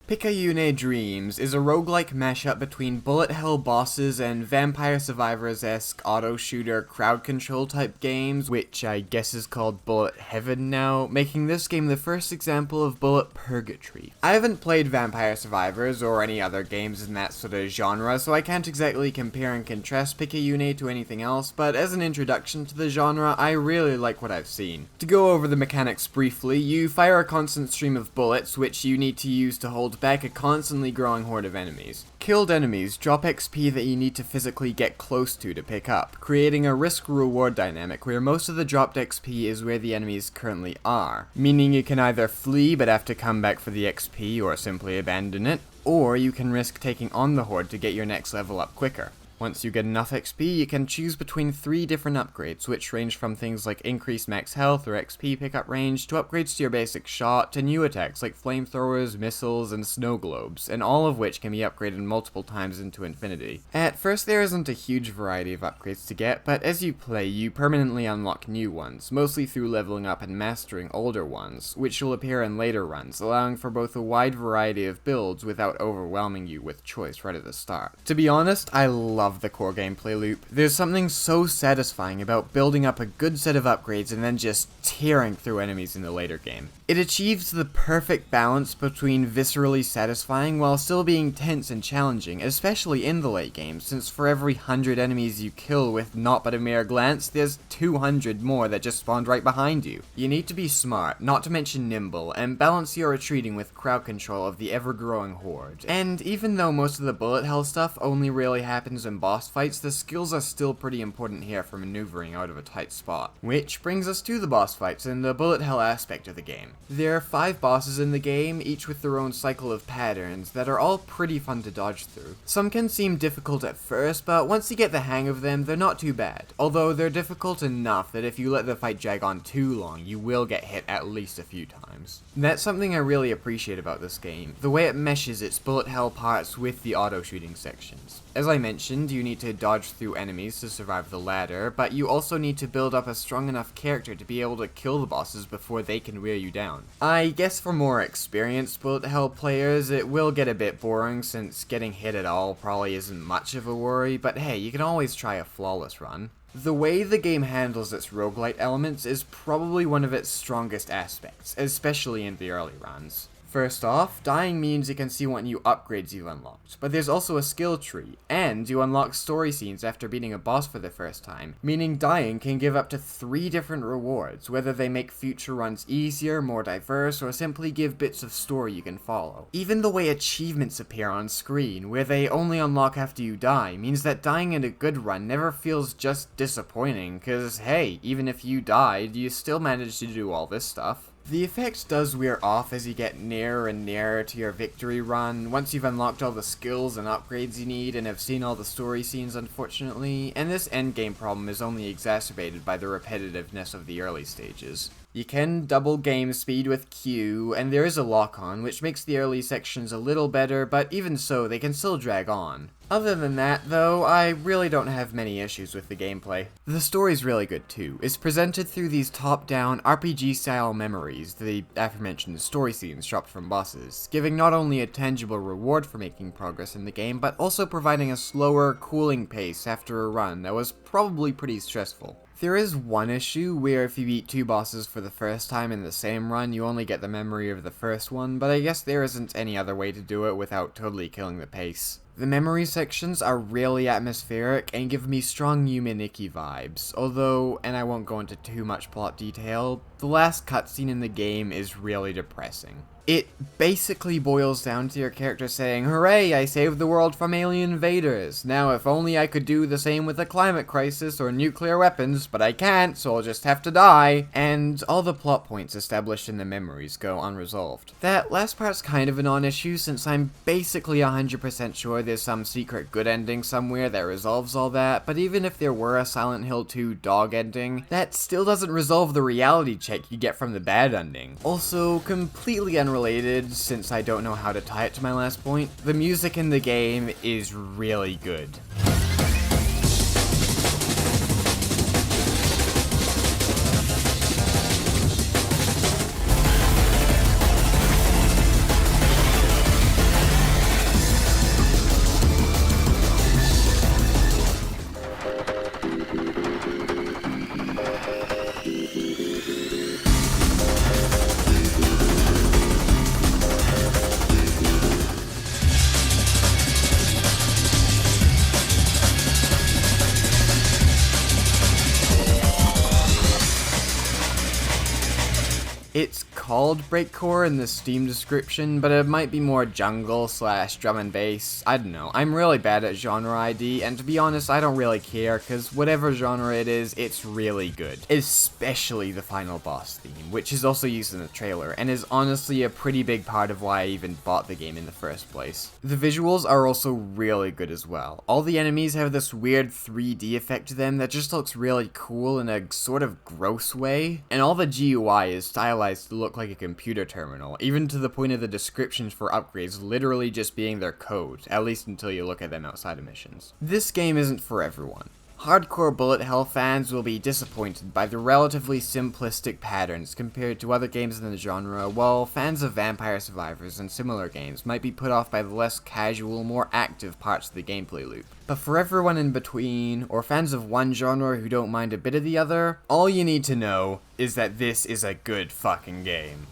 Picayune Dreams is a roguelike mashup between bullet hell bosses and Vampire Survivors-esque auto-shooter crowd control type games, which I guess is called Bullet Heaven now, making this game the first example of bullet purgatory. I haven't played Vampire Survivors or any other games in that sort of genre, so I can't exactly compare and contrast Picayune to anything else, but as an introduction to the genre, I really like what I've seen. To go over the mechanics briefly, you fire a constant stream of bullets, which you need to use to hold back a constantly growing horde of enemies. Killed enemies drop XP that you need to physically get close to pick up, creating a risk-reward dynamic where most of the dropped XP is where the enemies currently are, meaning you can either flee but have to come back for the XP or simply abandon it, or you can risk taking on the horde to get your next level up quicker. Once you get enough XP, you can choose between 3 different upgrades, which range from things like increased max health or XP pickup range, to upgrades to your basic shot, to new attacks like flamethrowers, missiles, and snow globes, and all of which can be upgraded multiple times into infinity. At first there isn't a huge variety of upgrades to get, but as you play, you permanently unlock new ones, mostly through leveling up and mastering older ones, which will appear in later runs, allowing for both a wide variety of builds without overwhelming you with choice right at the start. To be honest, I love the core gameplay loop. There's something so satisfying about building up a good set of upgrades and then just tearing through enemies in the later game. It achieves the perfect balance between viscerally satisfying while still being tense and challenging, especially in the late game, since for every 100 enemies you kill with not but a mere glance, there's 200 more that just spawned right behind you. You need to be smart, not to mention nimble, and balance your retreating with crowd control of the ever-growing horde. And even though most of the bullet hell stuff only really happens in boss fights, the skills are still pretty important here for maneuvering out of a tight spot. Which brings us to the boss fights and the bullet hell aspect of the game. There are 5 bosses in the game, each with their own cycle of patterns that are all pretty fun to dodge through. Some can seem difficult at first, but once you get the hang of them, they're not too bad. Although they're difficult enough that if you let the fight drag on too long, you will get hit at least a few times. That's something I really appreciate about this game, the way it meshes its bullet hell parts with the auto shooting sections. As I mentioned, you need to dodge through enemies to survive the ladder, but you also need to build up a strong enough character to be able to kill the bosses before they can wear you down. I guess for more experienced bullet hell players, it will get a bit boring since getting hit at all probably isn't much of a worry, but hey, you can always try a flawless run. The way the game handles its roguelite elements is probably one of its strongest aspects, especially in the early runs. First off, dying means you can see what new upgrades you've unlocked, but there's also a skill tree, and you unlock story scenes after beating a boss for the first time, meaning dying can give up to 3 different rewards, whether they make future runs easier, more diverse, or simply give bits of story you can follow. Even the way achievements appear on screen, where they only unlock after you die, means that dying in a good run never feels just disappointing, cause hey, even if you died, you still managed to do all this stuff. The effect does wear off as you get nearer and nearer to your victory run, once you've unlocked all the skills and upgrades you need and have seen all the story scenes unfortunately, and this endgame problem is only exacerbated by the repetitiveness of the early stages. You can double game speed with Q, and there is a lock-on, which makes the early sections a little better, but even so, they can still drag on. Other than that, though, I really don't have many issues with the gameplay. The story's really good too. It's presented through these top-down, RPG-style memories, the aforementioned story scenes dropped from bosses, giving not only a tangible reward for making progress in the game, but also providing a slower, cooling pace after a run that was probably pretty stressful. There is one issue where if you beat 2 bosses for the first time in the same run, you only get the memory of the first one, but I guess there isn't any other way to do it without totally killing the pace. The memory sections are really atmospheric and give me strong Yumeniki vibes, although, and I won't go into too much plot detail, the last cutscene in the game is really depressing. It basically boils down to your character saying, "Hooray, I saved the world from alien invaders. Now if only I could do the same with a climate crisis or nuclear weapons, but I can't, so I'll just have to die." And all the plot points established in the memories go unresolved. That last part's kind of a non-issue since I'm basically 100% sure there's some secret good ending somewhere that resolves all that, but even if there were a Silent Hill 2 dog ending, that still doesn't resolve the reality check you get from the bad ending. Also, completely unrelated, since I don't know how to tie it to my last point, the music in the game is really good. It's called breakcore in the Steam description, but it might be more jungle / drum and bass. I don't know. I'm really bad at genre ID, and to be honest, I don't really care, cause whatever genre it is, it's really good. Especially the final boss theme, which is also used in the trailer, and is honestly a pretty big part of why I even bought the game in the first place. The visuals are also really good as well. All the enemies have this weird 3D effect to them that just looks really cool in a sort of gross way, and all the GUI is stylized to look like a computer terminal, even to the point of the descriptions for upgrades literally just being their code, at least until you look at them outside of missions. This game isn't for everyone. Hardcore bullet hell fans will be disappointed by the relatively simplistic patterns compared to other games in the genre, while fans of Vampire Survivors and similar games might be put off by the less casual, more active parts of the gameplay loop. But for everyone in between, or fans of one genre who don't mind a bit of the other, all you need to know is that this is a good fucking game.